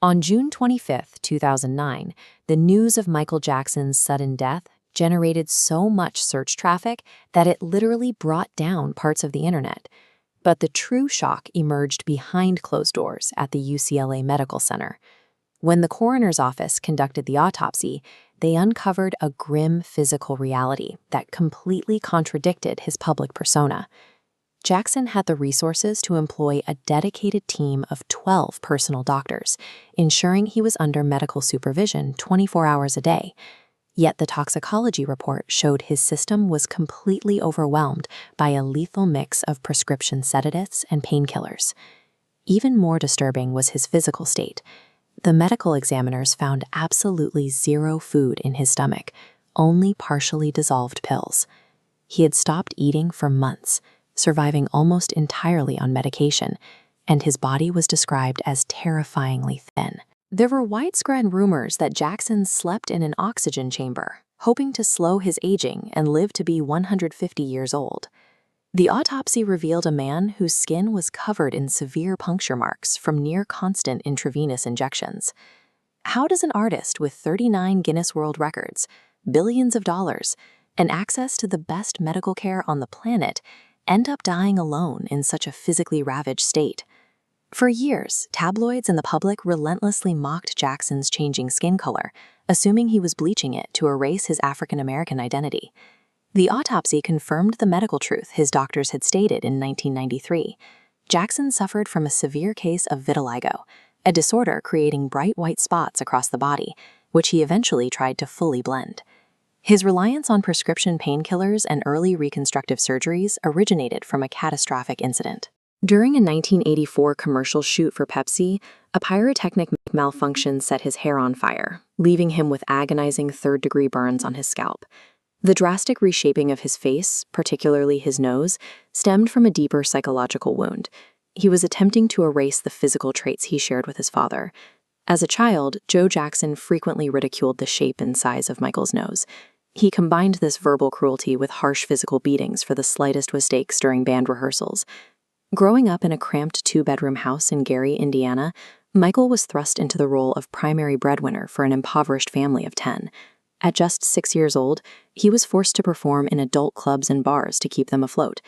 On June 25, 2009, the news of Michael Jackson's sudden death generated so much search traffic that it literally brought down parts of the internet. But the true shock emerged behind closed doors at the UCLA Medical Center. When the coroner's office conducted the autopsy, they uncovered a grim physical reality that completely contradicted his public persona. Jackson had the resources to employ a dedicated team of 12 personal doctors, ensuring he was under medical supervision 24 hours a day. Yet the toxicology report showed his system was completely overwhelmed by a lethal mix of prescription sedatives and painkillers. Even more disturbing was his physical state. The medical examiners found absolutely zero food in his stomach, only partially dissolved pills. He had stopped eating for months, surviving almost entirely on medication, and his body was described as terrifyingly thin. There were widespread rumors that Jackson slept in an oxygen chamber, hoping to slow his aging and live to be 150 years old. The autopsy revealed a man whose skin was covered in severe puncture marks from near-constant intravenous injections. How does an artist with 39 Guinness World Records, billions of dollars, and access to the best medical care on the planet end up dying alone in such a physically ravaged state? For years, tabloids and the public relentlessly mocked Jackson's changing skin color, assuming he was bleaching it to erase his African-American identity. The autopsy confirmed the medical truth his doctors had stated in 1993. Jackson suffered from a severe case of vitiligo, a disorder creating bright white spots across the body, which he eventually tried to fully blend. His reliance on prescription painkillers and early reconstructive surgeries originated from a catastrophic incident. During a 1984 commercial shoot for Pepsi, a pyrotechnic malfunction set his hair on fire, leaving him with agonizing third-degree burns on his scalp. The drastic reshaping of his face, particularly his nose, stemmed from a deeper psychological wound. He was attempting to erase the physical traits he shared with his father. As a child, Joe Jackson frequently ridiculed the shape and size of Michael's nose. He combined this verbal cruelty with harsh physical beatings for the slightest mistakes during band rehearsals. Growing up in a cramped two-bedroom house in Gary, Indiana, Michael was thrust into the role of primary breadwinner for an impoverished family of 10. At just 6 years old, he was forced to perform in adult clubs and bars to keep them afloat.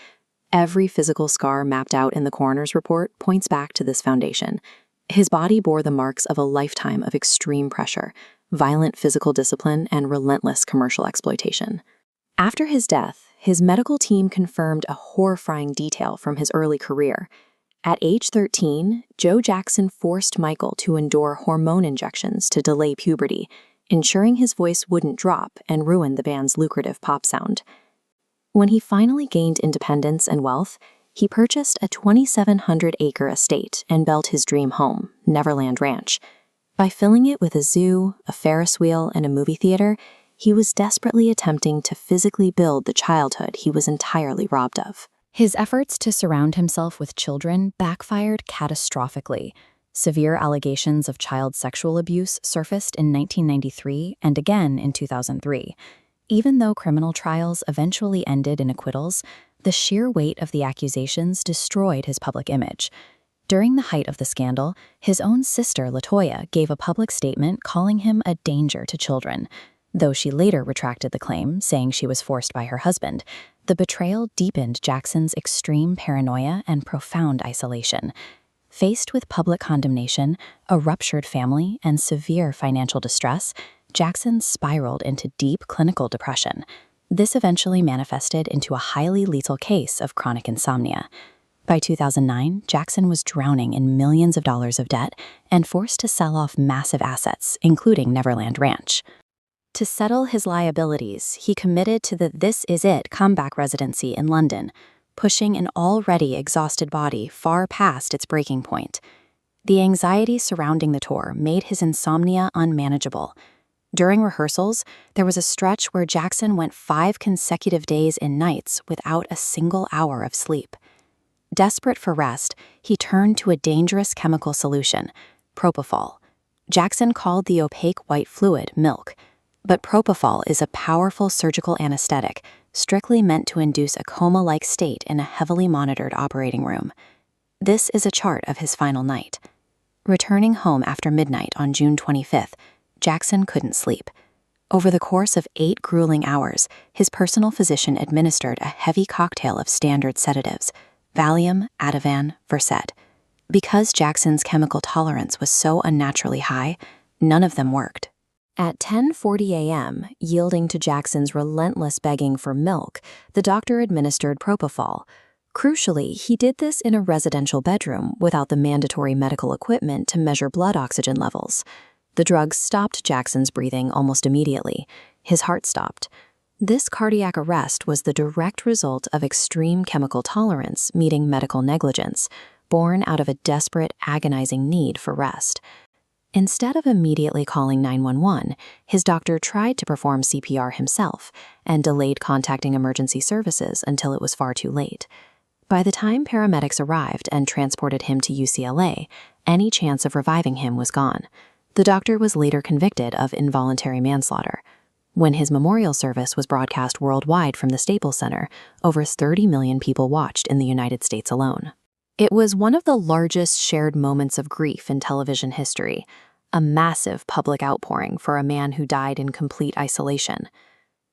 Every physical scar mapped out in the coroner's report points back to this foundation. His body bore the marks of a lifetime of extreme pressure, violent physical discipline, and relentless commercial exploitation. After his death, his medical team confirmed a horrifying detail from his early career. At age 13, Joe Jackson forced Michael to endure hormone injections to delay puberty, ensuring his voice wouldn't drop and ruin the band's lucrative pop sound. When he finally gained independence and wealth, he purchased a 2,700-acre estate and built his dream home, Neverland Ranch. By filling it with a zoo, a Ferris wheel, and a movie theater, he was desperately attempting to physically build the childhood he was entirely robbed of. His efforts to surround himself with children backfired catastrophically. Severe allegations of child sexual abuse surfaced in 1993 and again in 2003. Even though criminal trials eventually ended in acquittals, the sheer weight of the accusations destroyed his public image. During the height of the scandal, his own sister, LaToya, gave a public statement calling him a danger to children. Though she later retracted the claim, saying she was forced by her husband, the betrayal deepened Jackson's extreme paranoia and profound isolation. Faced with public condemnation, a ruptured family, and severe financial distress, Jackson spiraled into deep clinical depression. This eventually manifested into a highly lethal case of chronic insomnia. By 2009, Jackson was drowning in millions of dollars of debt and forced to sell off massive assets, including Neverland Ranch. To settle his liabilities, he committed to the This Is It comeback residency in London, pushing an already exhausted body far past its breaking point. The anxiety surrounding the tour made his insomnia unmanageable. During rehearsals, there was a stretch where Jackson went 5 consecutive days and nights without a single hour of sleep. Desperate for rest, he turned to a dangerous chemical solution, propofol. Jackson called the opaque white fluid milk, but propofol is a powerful surgical anesthetic strictly meant to induce a coma-like state in a heavily monitored operating room. This is a chart of his final night. Returning home after midnight on June 25th, Jackson couldn't sleep. Over the course of 8 grueling hours, his personal physician administered a heavy cocktail of standard sedatives: Valium, Ativan, Versed. Because Jackson's chemical tolerance was so unnaturally high, none of them worked. At 10:40 a.m., yielding to Jackson's relentless begging for milk, the doctor administered propofol. Crucially, he did this in a residential bedroom without the mandatory medical equipment to measure blood oxygen levels. The drug stopped Jackson's breathing almost immediately. His heart stopped. This cardiac arrest was the direct result of extreme chemical tolerance meeting medical negligence, born out of a desperate, agonizing need for rest. Instead of immediately calling 911, his doctor tried to perform CPR himself and delayed contacting emergency services until it was far too late. By the time paramedics arrived and transported him to UCLA, any chance of reviving him was gone. The doctor was later convicted of involuntary manslaughter. When his memorial service was broadcast worldwide from the Staples Center, over 30 million people watched in the United States alone. It was one of the largest shared moments of grief in television history, a massive public outpouring for a man who died in complete isolation.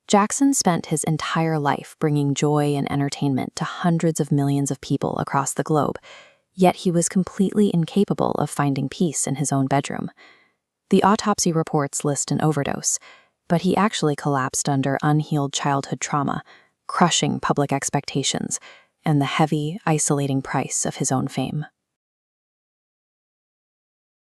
Jackson spent his entire life bringing joy and entertainment to hundreds of millions of people across the globe, yet he was completely incapable of finding peace in his own bedroom. The autopsy reports list an overdose, but he actually collapsed under unhealed childhood trauma, crushing public expectations, and the heavy, isolating price of his own fame.